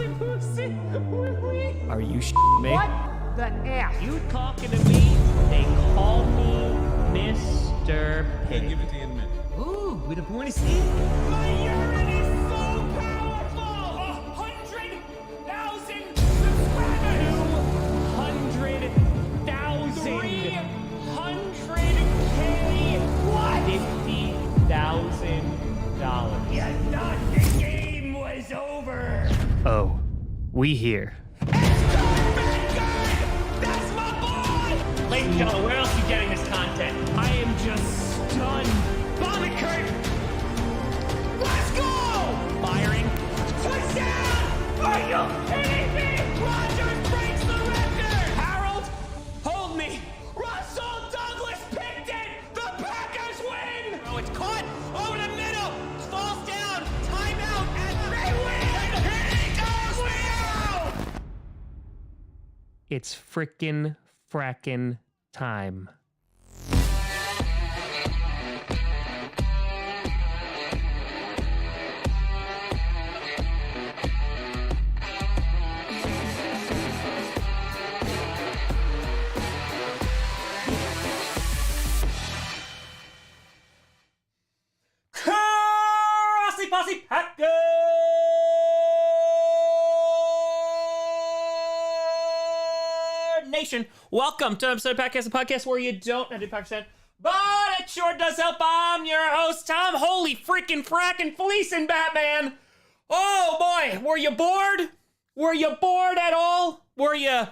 Are you shitting me? What the F? You talking to me? They call me Mr. Pig. Give it to you in a minute. Ooh, with a point of steam? My urine is so powerful! 100,000 subscribers! 200,000. 300K! What? $50,000. You thought the game was over! Oh, we here. That's my boy! Ladies and gentlemen, where else are you getting this content? I am just stunned. Bomb it, Kurt! Let's go! Firing. Touchdown! Are you kidding me? Rodgers breaks the record! Harold, hold me. Russell Douglas picked it! The Packers win! Oh, it's caught over the middle. Falls down. Timeout. And They win! He goes well! it's frickin' frackin' time. Grossi Posse Packer Nation. Welcome to an episode of Podcast, a podcast where you don't have to be Packers fan, but it sure does help. I'm your host, Tom. Holy freaking frackin' fleece and Batman. Oh boy, were you bored? Were you bored at all? Were you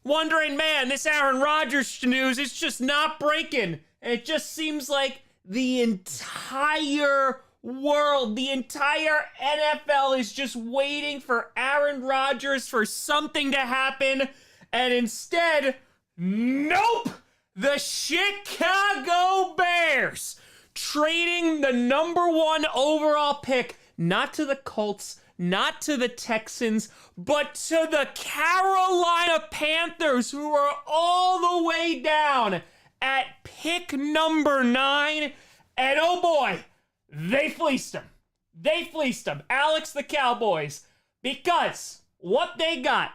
wondering, man, this Aaron Rodgers news is just not breaking? And it just seems like the entire world, the entire NFL is just waiting for Aaron Rodgers for something to happen. And instead, nope! The Chicago Bears trading the #1 overall pick, not to the Colts, not to the Texans, but to the Carolina Panthers, who are all the way down at pick number 9. And oh boy, they fleeced him. They fleeced him. Alex the Cowboys. Because what they got.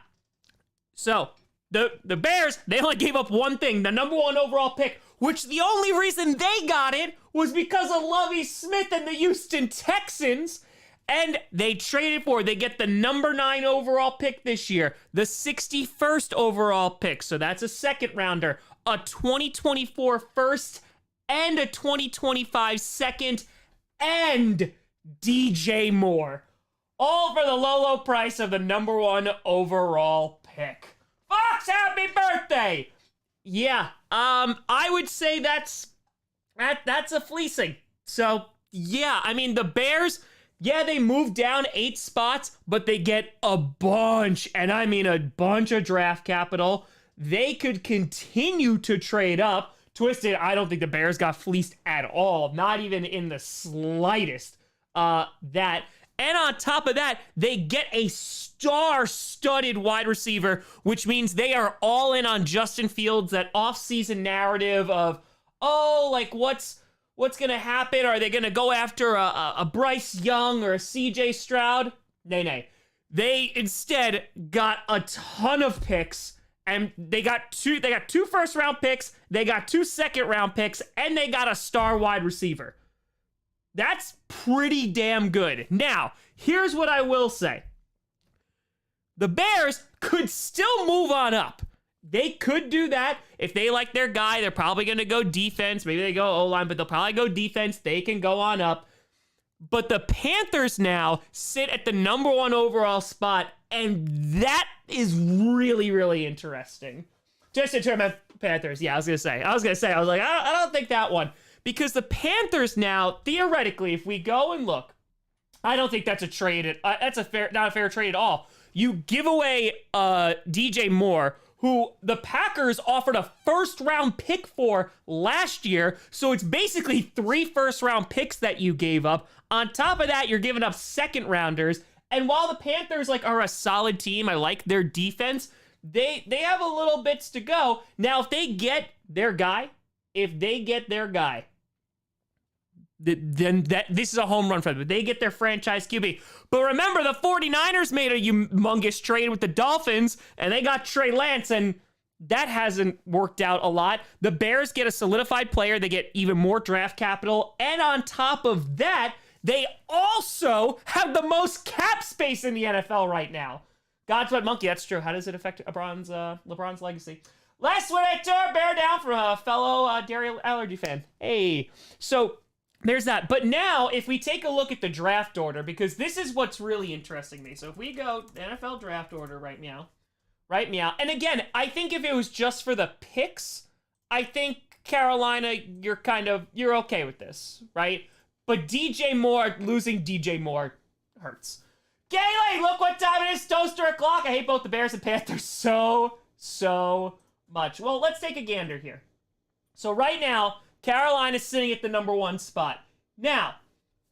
So, the Bears, they only gave up one thing, the #1 overall pick, which the only reason they got it was because of Lovie Smith and the Houston Texans. And they traded for, they get the #9 overall pick this year, the 61st overall pick. So that's a second rounder, a 2024 first, and a 2025 second, and DJ Moore. All for the low price of the #1 overall pick. Fox, happy birthday! Yeah, I would say that's a fleecing. So, yeah, I mean, the Bears, yeah, they moved down 8 spots, but they get a bunch, and I mean a bunch of draft capital. They could continue to trade up. Twisted, I don't think the Bears got fleeced at all, not even in the slightest. And on top of that, they get a star-studded wide receiver, which means they are all in on Justin Fields, that offseason narrative of, oh, like, what's going to happen? Are they going to go after a Bryce Young or a CJ Stroud? Nay. They instead got a ton of picks, and they got two first-round picks, they got 2 second-round picks, and they got a star wide receiver. That's pretty damn good. Now, here's what I will say. The Bears could still move on up. They could do that. If they like their guy, they're probably going to go defense. Maybe they go O-line, but they'll probably go defense. They can go on up. But the Panthers now sit at the #1 overall spot, and that is really, really interesting. Just in terms of Panthers, yeah, I was like, I don't think that one. Because the Panthers now, theoretically, if we go and look, I don't think that's a trade. That's not a fair trade at all. You give away DJ Moore, who the Packers offered a first-round pick for last year, so it's basically 3 first-round picks that you gave up. On top of that, you're giving up second-rounders, and while the Panthers are a solid team, I like their defense, they have a little bits to go. Now, if they get their guy, then this is a home run for them. They get their franchise QB. But remember, the 49ers made a humongous trade with the Dolphins, and they got Trey Lance, and that hasn't worked out a lot. The Bears get a solidified player. They get even more draft capital. And on top of that, they also have the most cap space in the NFL right now. God's wet monkey, that's true. How does it affect LeBron's legacy? Last one I tore, bear down from a fellow dairy allergy fan. Hey, so there's that. But now, if we take a look at the draft order, because this is what's really interesting me. So if we go NFL draft order right now, and again, I think if it was just for the picks, I think Carolina, you're okay with this, right? But losing DJ Moore hurts. Gayley, look what time it is, toaster o'clock. I hate both the Bears and Panthers so much. Well, let's take a gander here. So right now, Carolina's sitting at the number 1 spot. Now,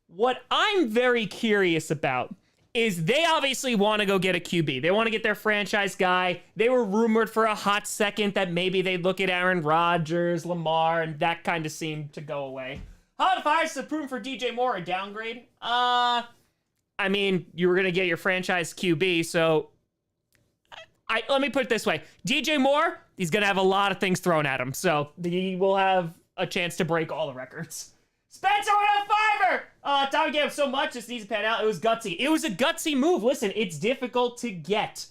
what I'm very curious about is they obviously want to go get a QB. They want to get their franchise guy. They were rumored for a hot second that maybe they'd look at Aaron Rodgers, Lamar, and that kind of seemed to go away. How the Fires approved for DJ Moore a downgrade? I mean, you were going to get your franchise QB, so let me put it this way. DJ Moore, he's going to have a lot of things thrown at him, so he will have a chance to break all the records. Spencer with a 5er! Tommy gave him so much, this needs to pan out. It was gutsy. It was a gutsy move. Listen, it's difficult to get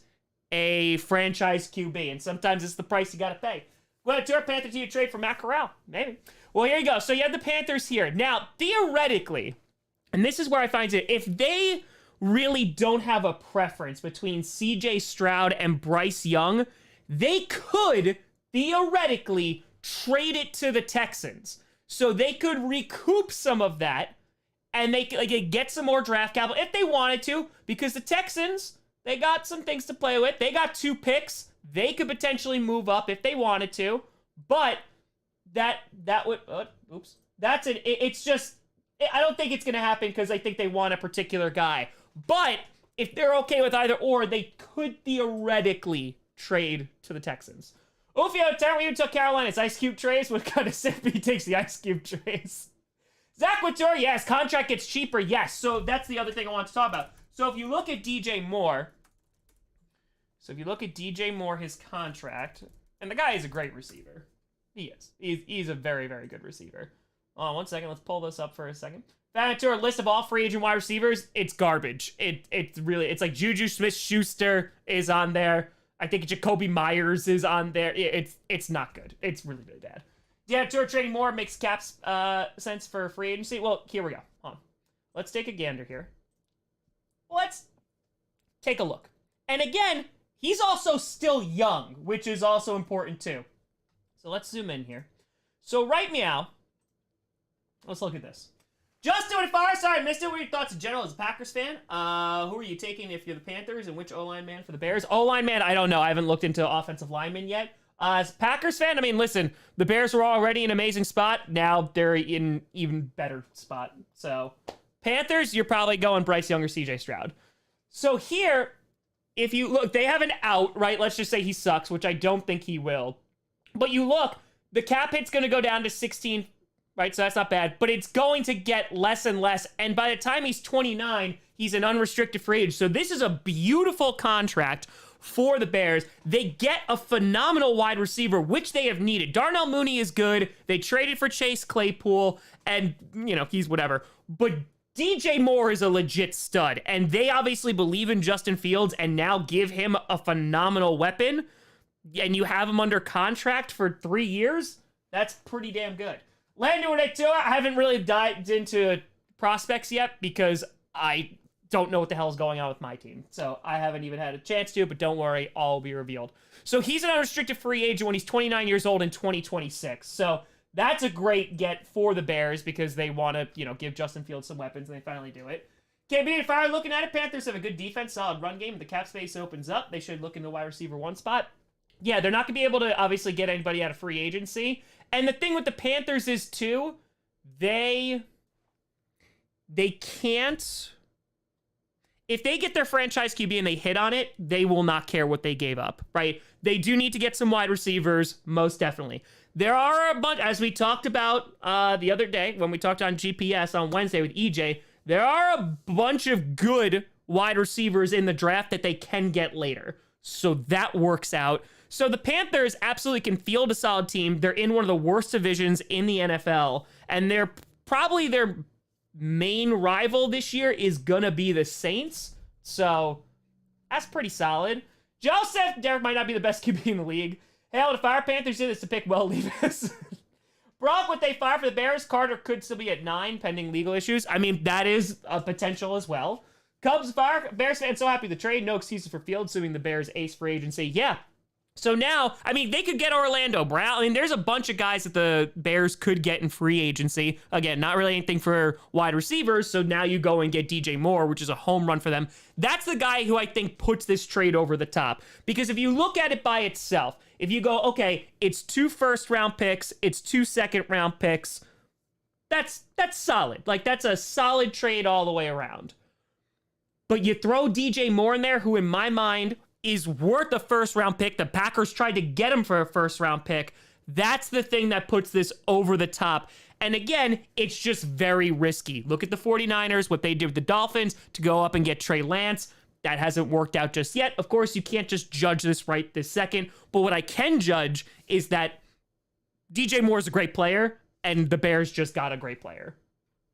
a franchise QB, and sometimes it's the price you got to pay. Well, to our Panthers, you trade for Matt Corral? Maybe. Well, here you go. So you have the Panthers here. Now, theoretically, and this is where I find it, if they really don't have a preference between CJ Stroud and Bryce Young, they could theoretically trade it to the Texans. So they could recoup some of that, and they could get some more draft capital if they wanted to, because the Texans, they got some things to play with. They got 2 picks. They could potentially move up if they wanted to, but that would, that's it. It's just, I don't think it's going to happen because I think they want a particular guy. But if they're okay with either or, they could theoretically trade to the Texans. Ufio, tell me you took Carolina's Ice Cube trays. What kind of sip he takes the Ice Cube trays? Zach Couture, yes. Contract gets cheaper, yes. So that's the other thing I want to talk about. So if you look at DJ Moore, his contract, and the guy is a great receiver. He is. He's a very, very good receiver. Hold on 1 second. Let's pull this up for a second. Back to our list of all free agent wide receivers. It's garbage. It's like Juju Smith-Schuster is on there. I think Jacoby Myers is on there. It's not good. It's really, really bad. Yeah, tour trading more makes caps sense for free agency. Well, here we go. Hold on. Let's take a gander here. Let's take a look. And again, he's also still young, which is also important too. So let's zoom in here. So right meow. Let's look at this. Just doing it fire. Sorry, I missed it. What are your thoughts in general as a Packers fan? Who are you taking if you're the Panthers, and which O-line man for the Bears? O-line man, I don't know. I haven't looked into offensive linemen yet. As a Packers fan, I mean, listen, the Bears were already in an amazing spot. Now they're in an even better spot. So Panthers, you're probably going Bryce Young or CJ Stroud. So here, if you look, they have an out, right? Let's just say he sucks, which I don't think he will. But you look, the cap hit's going to go down to 16, right? So that's not bad. But it's going to get less and less. And by the time he's 29, he's an unrestricted free agent. So this is a beautiful contract for the Bears. They get a phenomenal wide receiver, which they have needed. Darnell Mooney is good. They traded for Chase Claypool, and, you know, he's whatever. But DJ Moore is a legit stud, and they obviously believe in Justin Fields and now give him a phenomenal weapon, and you have him under contract for 3 years. That's pretty damn good. Landon with it too. I haven't really dived into prospects yet because I don't know what the hell is going on with my team. So I haven't even had a chance to, but don't worry, all will be revealed. So he's an unrestricted free agent when he's 29 years old in 2026. So that's a great get for the Bears because they want to, you know, give Justin Fields some weapons, and they finally do it. KB and Fire looking at it. Panthers have a good defense, solid run game. The cap space opens up. They should look in the wide receiver 1 spot. Yeah, they're not going to be able to obviously get anybody out of free agency. And the thing with the Panthers is, too, they can't... If they get their franchise QB and they hit on it, they will not care what they gave up, right? They do need to get some wide receivers, most definitely. there are a bunch, as we talked about the other day when we talked on GPS on Wednesday with EJ, there are a bunch of good wide receivers in the draft that they can get later. So that works out. So the Panthers absolutely can field a solid team. They're in one of the worst divisions in the NFL, and they're probably their main rival this year is gonna be the Saints. So that's pretty solid. Joseph, Derek might not be the best QB in the league. Hell, the Fire Panthers did this to pick Will Levis. Brock, would they fire for the Bears? Carter could still be at 9, pending legal issues. I mean, that is a potential as well. Cubs fire. Bears fans so happy with the trade. No excuses for Field, assuming the Bears ace for agency. Yeah. So now, I mean, they could get Orlando Brown. I mean, there's a bunch of guys that the Bears could get in free agency. Again, not really anything for wide receivers. So now you go and get DJ Moore, which is a home run for them. That's the guy who I think puts this trade over the top. Because if you look at it by itself, if you go, okay, it's 2 first-round picks, it's 2 second-round picks, that's solid. Like, that's a solid trade all the way around. But you throw DJ Moore in there, who in my mind is worth a first-round pick. The Packers tried to get him for a first-round pick. That's the thing that puts this over the top. And again, it's just very risky. Look at the 49ers, what they did with the Dolphins to go up and get Trey Lance. That hasn't worked out just yet. Of course, you can't just judge this right this second. But what I can judge is that DJ Moore is a great player, and the Bears just got a great player.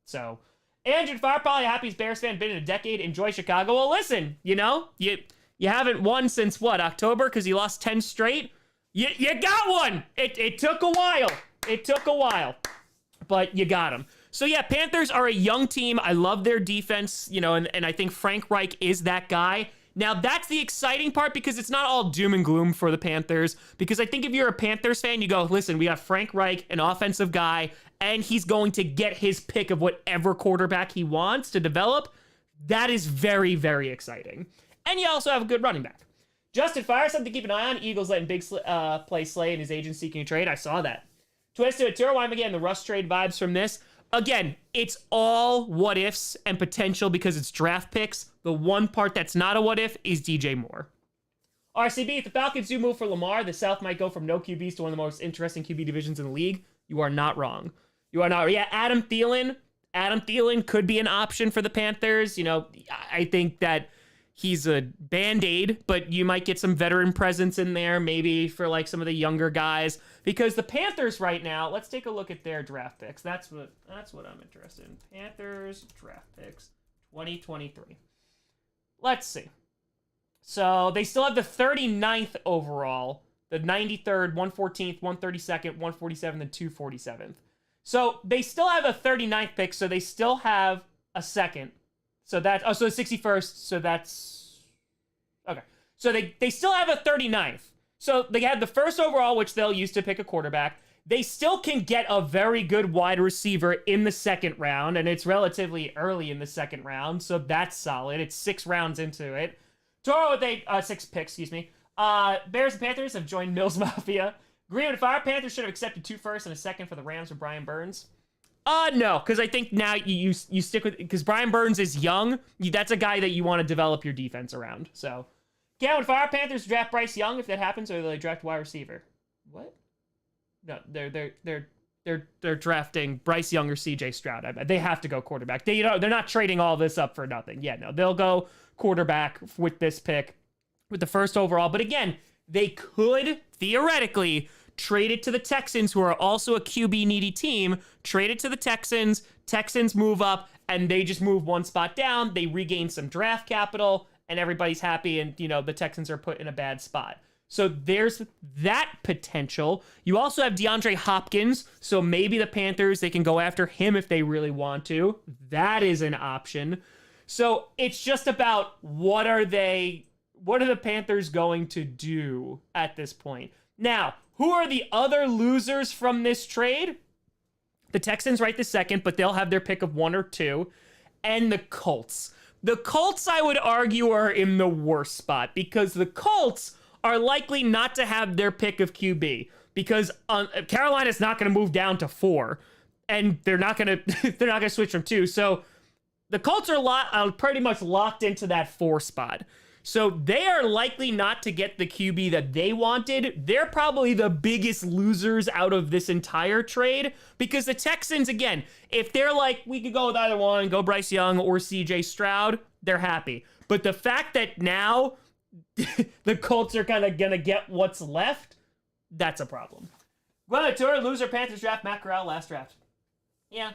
So, Andrew Fire, probably the happiest Bears fan been in a decade. Enjoy Chicago. Well, listen, you know, you haven't won since what, October? Because you lost 10 straight? You got one. It took a while. It took a while. But you got them. So yeah, Panthers are a young team. I love their defense, you know, and I think Frank Reich is that guy. Now, that's the exciting part because it's not all doom and gloom for the Panthers. Because I think if you're a Panthers fan, you go, listen, we got Frank Reich, an offensive guy, and he's going to get his pick of whatever quarterback he wants to develop. That is very, very exciting. And you also have a good running back. Justin Fire, something to keep an eye on. Eagles letting Big play Slay in his agent seeking a trade. I saw that. Twisted Tour, why am I getting the Russ trade vibes from this? Again, it's all what ifs and potential because it's draft picks. The one part that's not a what if is DJ Moore. RCB, if the Falcons do move for Lamar, the South might go from no QBs to one of the most interesting QB divisions in the league. You are not wrong. You are not. Yeah, Adam Thielen could be an option for the Panthers. You know, I think that he's a Band-Aid, but you might get some veteran presence in there, maybe for like some of the younger guys. Because the Panthers right now, let's take a look at their draft picks. That's what I'm interested in. Panthers draft picks 2023. Let's see. So they still have the 39th overall, the 93rd, 114th, 132nd, 147th, and 247th. So they still have a 39th pick, so they still have a second. So that's, oh, so the 61st, so that's, okay. So they still have a 39th. So they had the first overall, which they'll use to pick a quarterback. They still can get a very good wide receiver in the second round, and it's relatively early in the second round, so that's solid. It's 6 rounds into it. Toro with 6 picks, excuse me. Bears and Panthers have joined Mills Mafia. Green and Fire Panthers should have accepted 2 firsts and a second for the Rams with Brian Burns. No, because I think now you stick with, because Brian Burns is young. That's a guy that you want to develop your defense around. So, Cal and Fire Panthers draft Bryce Young if that happens, or they draft wide receiver. What? No, they're drafting Bryce Young or CJ Stroud. They have to go quarterback. They're not trading all this up for nothing. Yeah, no, they'll go quarterback with this pick, with the first overall. But again, they could theoretically trade it to the Texans, who are also a QB needy team. Trade it to the Texans. Texans move up, and they just move 1 spot down. They regain some draft capital, and everybody's happy. And the Texans are put in a bad spot. So there's that potential. You also have DeAndre Hopkins, so maybe the Panthers, they can go after him if they really want to. That is an option. So it's just about what are the Panthers going to do at this point? Now, who are the other losers from this trade? The Texans right this second, but they'll have their pick of 1 or 2. And the Colts. The Colts, I would argue, are in the worst spot because the Colts are likely not to have their pick of QB because Carolina's not going to move down to 4, and they're not going to switch from 2. So the Colts are pretty much locked into that 4 spot. So they are likely not to get the QB that they wanted. They're probably the biggest losers out of this entire trade because the Texans, again, if they're like, we could go with either one, go Bryce Young or CJ Stroud, they're happy. But the fact that now the Colts are kind of going to get what's left, that's a problem. Well, tour loser Panthers draft Matt Corral last draft. Yeah.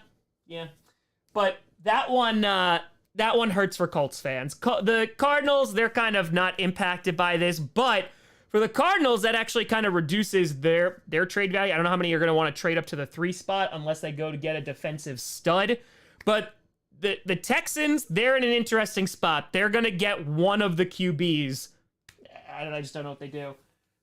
But that one hurts for Colts fans. The Cardinals, they're kind of not impacted by this, but for the Cardinals, that actually kind of reduces their trade value. I don't know how many are going to want to trade up to the 3 spot unless they go to get a defensive stud. But the Texans, they're in an interesting spot. They're going to get one of the QBs. I just don't know what they do.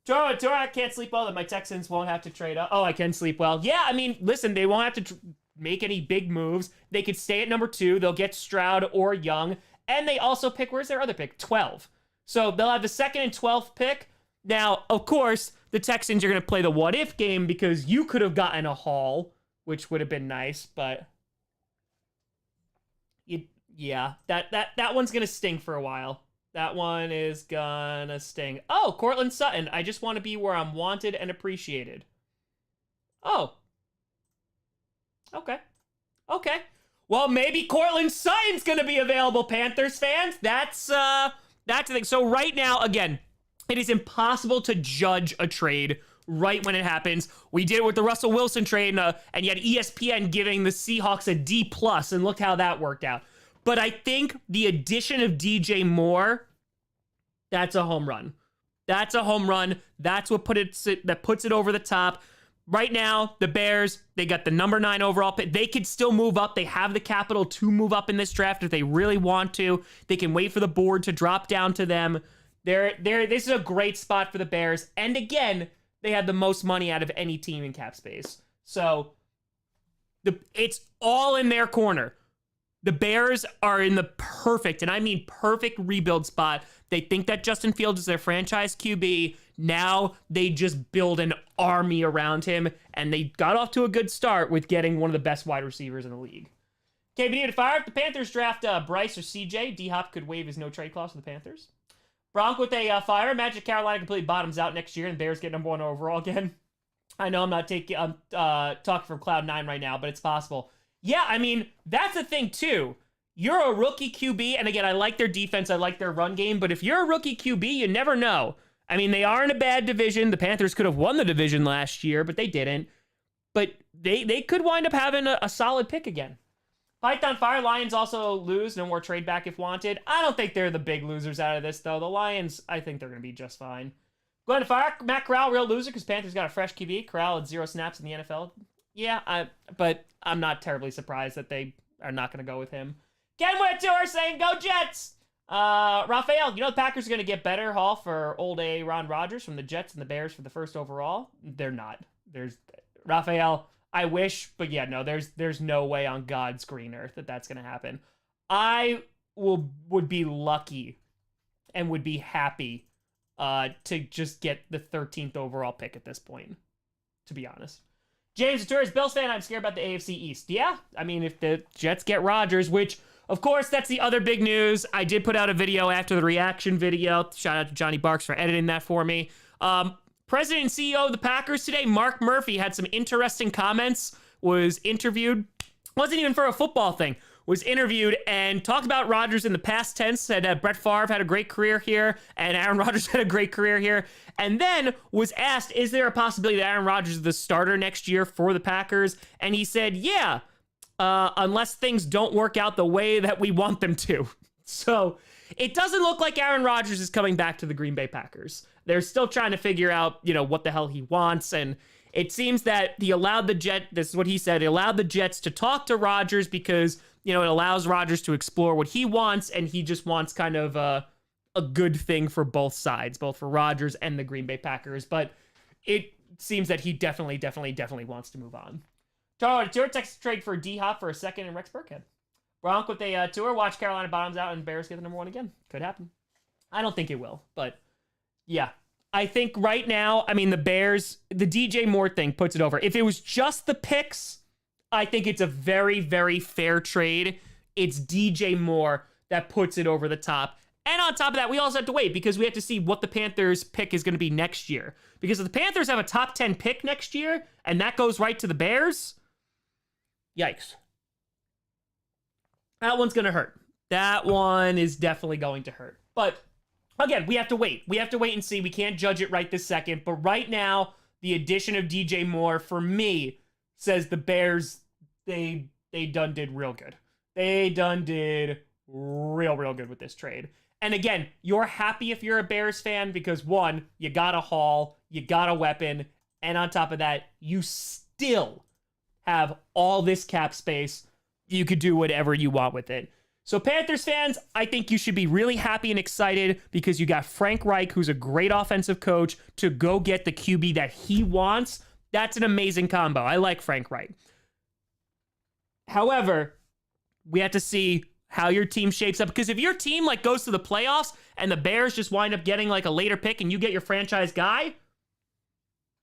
Toro, I can't sleep well that my Texans won't have to trade up. Oh, I can sleep well. Yeah, I mean, listen, they won't have to make any big moves. They could stay at number 2. They'll get Stroud or Young. And they also pick, where's their other pick? 12. So they'll have the 2nd and 12th pick. Now, of course, the Texans are going to play the what-if game because you could have gotten a haul, which would have been nice, but yeah, that one's going to sting for a while. That one is going to sting. Oh, Cortland Sutton. I just want to be where I'm wanted and appreciated. Oh. Okay. Well, maybe Cortland Sutton's going to be available, Panthers fans. That's the thing. So right now, again, it is impossible to judge a trade right when it happens. We did it with the Russell Wilson trade, and yet ESPN giving the Seahawks a D+, and look how that worked out. But I think the addition of DJ Moore, that's a home run. That's a home run. That's what puts it over the top. Right now, the Bears, they got the number 9 overall pick. They could still move up. They have the capital to move up in this draft if they really want to. They can wait for the board to drop down to them. This is a great spot for the Bears. And again, they have the most money out of any team in cap space. So it's all in their corner. The Bears are in the perfect, and I mean perfect, rebuild spot. They think that Justin Fields is their franchise QB. Now they just build an army around him, and they got off to a good start with getting one of the best wide receivers in the league. Okay, we need to fire. If the Panthers draft Bryce or CJ, D-Hop could waive his no-trade clause for the Panthers. Bronco with a fire. Imagine Carolina completely bottoms out next year, and Bears get number 1 overall again. I know I'm not talking from Cloud 9 right now, but it's possible. Yeah, I mean, that's the thing, too. You're a rookie QB, and again, I like their defense, I like their run game, but if you're a rookie QB, you never know. I mean, they are in a bad division. The Panthers could have won the division last year, but they didn't. But they could wind up having a solid pick again. Python Fire, Lions also lose. No more trade back if wanted. I don't think they're the big losers out of this, though. The Lions, I think they're going to be just fine. Glenn Fire, Matt Corral, real loser because Panthers got a fresh QB. Corral had 0 snaps in the NFL. Yeah, but I'm not terribly surprised that they are not going to go with him. Ken Whittour saying, go Jets! Raphael, you know the Packers are going to get better haul for old Aaron Rodgers from the Jets and the Bears for the 1st overall? They're not. Raphael, I wish, but yeah, no, there's no way on God's green earth that that's going to happen. I would be lucky and would be happy to just get the 13th overall pick at this point, to be honest. James, a tourist Bills fan, I'm scared about the AFC East. Yeah, I mean, if the Jets get Rodgers, which, of course, that's the other big news. I did put out a video after the reaction video. Shout out to Johnny Barks for editing that for me. President and CEO of the Packers today, Mark Murphy, had some interesting comments, was interviewed, wasn't even for a football thing, was interviewed and talked about Rodgers in the past tense, said that Brett Favre had a great career here and Aaron Rodgers had a great career here, and then was asked, is there a possibility that Aaron Rodgers is the starter next year for the Packers? And he said, yeah, unless things don't work out the way that we want them to. So it doesn't look like Aaron Rodgers is coming back to the Green Bay Packers. They're still trying to figure out, what the hell he wants, and it seems that he allowed this is what he said, he allowed the Jets to talk to Rodgers because, it allows Rodgers to explore what he wants, and he just wants kind of a good thing for both sides, both for Rodgers and the Green Bay Packers, but it seems that he definitely wants to move on. Tour Texas trade for D-Hop for a 2nd and Rex Burkhead. Bronc with a tour, watch Carolina bottoms out and Bears get the number 1 again. Could happen. I don't think it will, but yeah. I think right now, the Bears, the DJ Moore thing puts it over. If it was just the picks, I think it's a very, very fair trade. It's DJ Moore that puts it over the top. And on top of that, we also have to wait because we have to see what the Panthers pick is going to be next year. Because if the Panthers have a top 10 pick next year and that goes right to the Bears, yikes. That one's going to hurt. That one is definitely going to hurt. But again, we have to wait. We have to wait and see. We can't judge it right this second. But right now, the addition of DJ Moore, for me, says the Bears, they done did real good. They done did real good with this trade. And again, you're happy if you're a Bears fan because, one, you got a haul, you got a weapon, and on top of that, you still have all this cap space. You could do whatever you want with it. So Panthers fans, I think you should be really happy and excited because you got Frank Reich, who's a great offensive coach, to go get the QB that he wants. That's an amazing combo. I like Frank Reich. However, we have to see how your team shapes up, because if your team like goes to the playoffs and the Bears just wind up getting like a later pick and you get your franchise guy,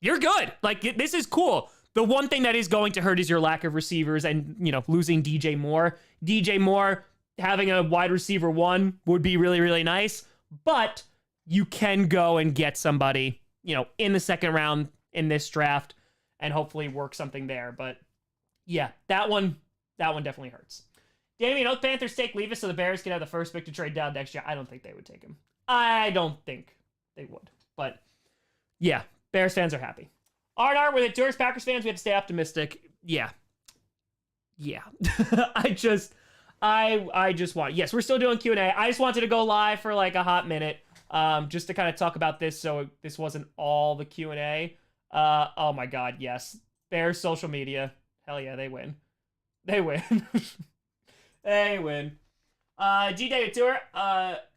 you're good. Like, this is cool. The one thing that is going to hurt is your lack of receivers and, you know, losing DJ Moore. DJ Moore having a wide receiver 1 would be really, really nice, but you can go and get somebody, you know, in the second round in this draft and hopefully work something there. But yeah, that one definitely hurts. Damien, hope Panthers take Levis so the Bears can have the first pick to trade down next year. I don't think they would take him. I don't think they would. But yeah, Bears fans are happy. R&R, with it, tourist Packers fans, we have to stay optimistic. Yeah. I just want, yes, we're still doing Q&A. I just wanted to go live for like a hot minute, just to kind of talk about this so this wasn't all the Q&A. Oh my God, yes. Bears social media. Hell yeah, they win. They win. They win. G-Day Tour,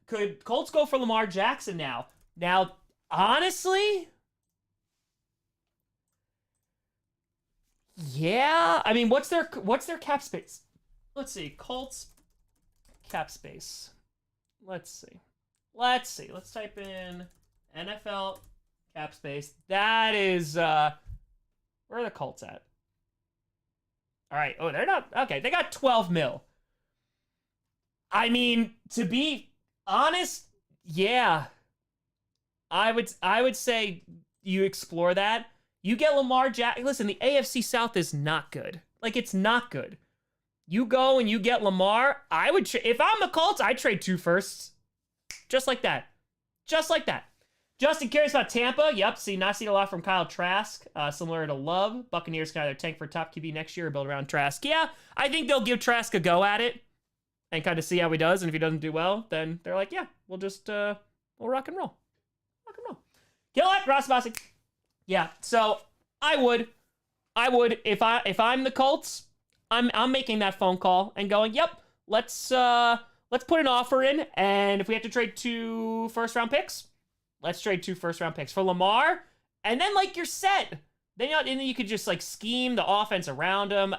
could Colts go for Lamar Jackson now? Now, honestly, yeah. I mean, what's their cap space? Let's see. Colts cap space. Let's see. Let's type in NFL cap space. That is, where are the Colts at? All right. Oh, they're not. Okay, they got 12 mil. I mean, to be honest, yeah. I would say you explore that. You get Lamar Jackson. Listen, the AFC South is not good. Like, it's not good. You go and you get Lamar. I would, if I'm the Colts, I'd trade 2 firsts. Just like that. Just like that. Justin cares about Tampa. Yep, not seen a lot from Kyle Trask. Similar to Love. Buccaneers can either tank for top QB next year or build around Trask. Yeah, I think they'll give Trask a go at it and kind of see how he does. And if he doesn't do well, then they're like, yeah, we'll just, we'll rock and roll. Rock and roll. Kill it, Grossi. Yeah, so I would, if I'm the Colts, I'm making that phone call and going, yep, let's put an offer in, and if we have to trade 2 first-round picks, let's trade 2 first-round picks for Lamar, and then, like, you're set. Then you could just, like, scheme the offense around him.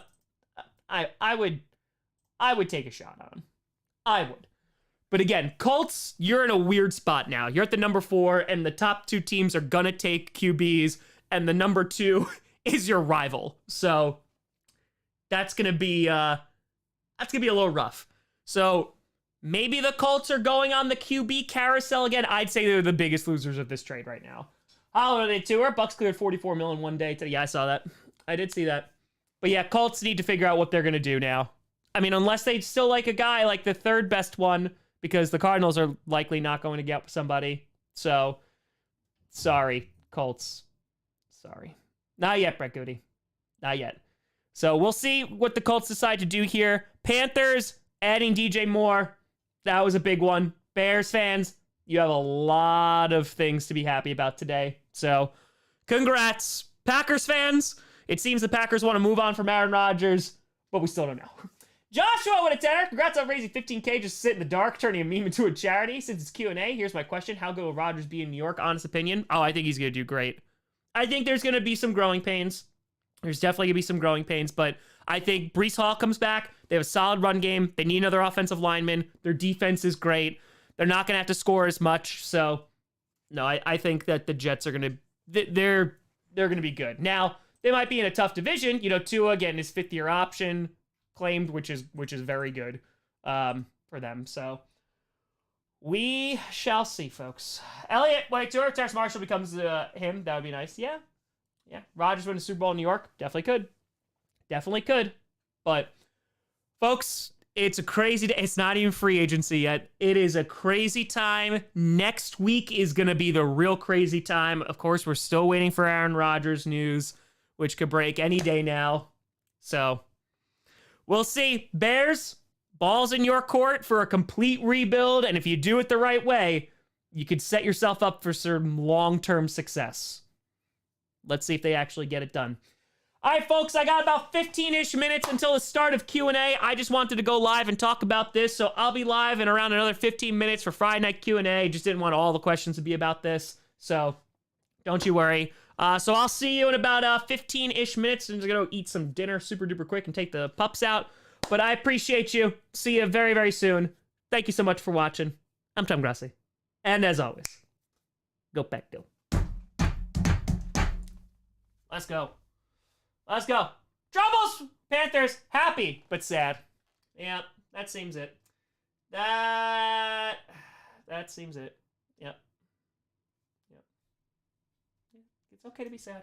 I would take a shot on him. I would. But again, Colts, you're in a weird spot now. You're at the number 4, and the top 2 teams are gonna take QBs, and the number 2 is your rival. So that's gonna be a little rough. So maybe the Colts are going on the QB carousel again. I'd say they're the biggest losers of this trade right now. Holiday tour. Bucks cleared 44 mil in one day today. Yeah, I saw that. I did see that. But yeah, Colts need to figure out what they're gonna do now. I mean, unless they still like a guy like the 3rd best one, because the Cardinals are likely not going to get somebody. So, sorry, Colts. Sorry. Not yet, Brett Goody. Not yet. So, we'll see what the Colts decide to do here. Panthers, adding DJ Moore. That was a big one. Bears fans, you have a lot of things to be happy about today. So, congrats. Packers fans, it seems the Packers want to move on from Aaron Rodgers, but we still don't know. Joshua with a tenner. Congrats on raising 15K just to sit in the dark, turning a meme into a charity. Since it's Q&A, here's my question. How good will Rodgers be in New York? Honest opinion? Oh, I think he's going to do great. I think there's going to be some growing pains. There's definitely going to be some growing pains, but I think Breece Hall comes back. They have a solid run game. They need another offensive lineman. Their defense is great. They're not going to have to score as much. So, no, I think that the Jets are going to, they're going to be good. Now, they might be in a tough division. You know, Tua, again, his 5th-year option claimed, which is very good for them. So We shall see, folks. Elliott, wait, if Terrace Marshall becomes him, that would be nice. Yeah. Yeah. Rodgers win a Super Bowl in New York. Definitely could. Definitely could. But, folks, it's a crazy day. It's not even free agency yet. It is a crazy time. Next week is going to be the real crazy time. Of course, we're still waiting for Aaron Rodgers news, which could break any day now. So, we'll see. Bears, ball's in your court for a complete rebuild, and if you do it the right way, you could set yourself up for some long-term success. Let's see if they actually get it done. All right, folks, I got about 15-ish minutes until the start of Q&A. I just wanted to go live and talk about this, so I'll be live in around another 15 minutes for Friday Night Q&A. Just didn't want all the questions to be about this, so don't you worry. So I'll see you in about 15-ish minutes. I'm just going to eat some dinner super duper quick and take the pups out. But I appreciate you. See you very, very soon. Thank you so much for watching. I'm Tom Grossi. And as always, go Pack Go. Let's go. Let's go. Troubles! Panthers, happy, but sad. Yeah, that seems it. That seems it. Yep. It's okay to be sad.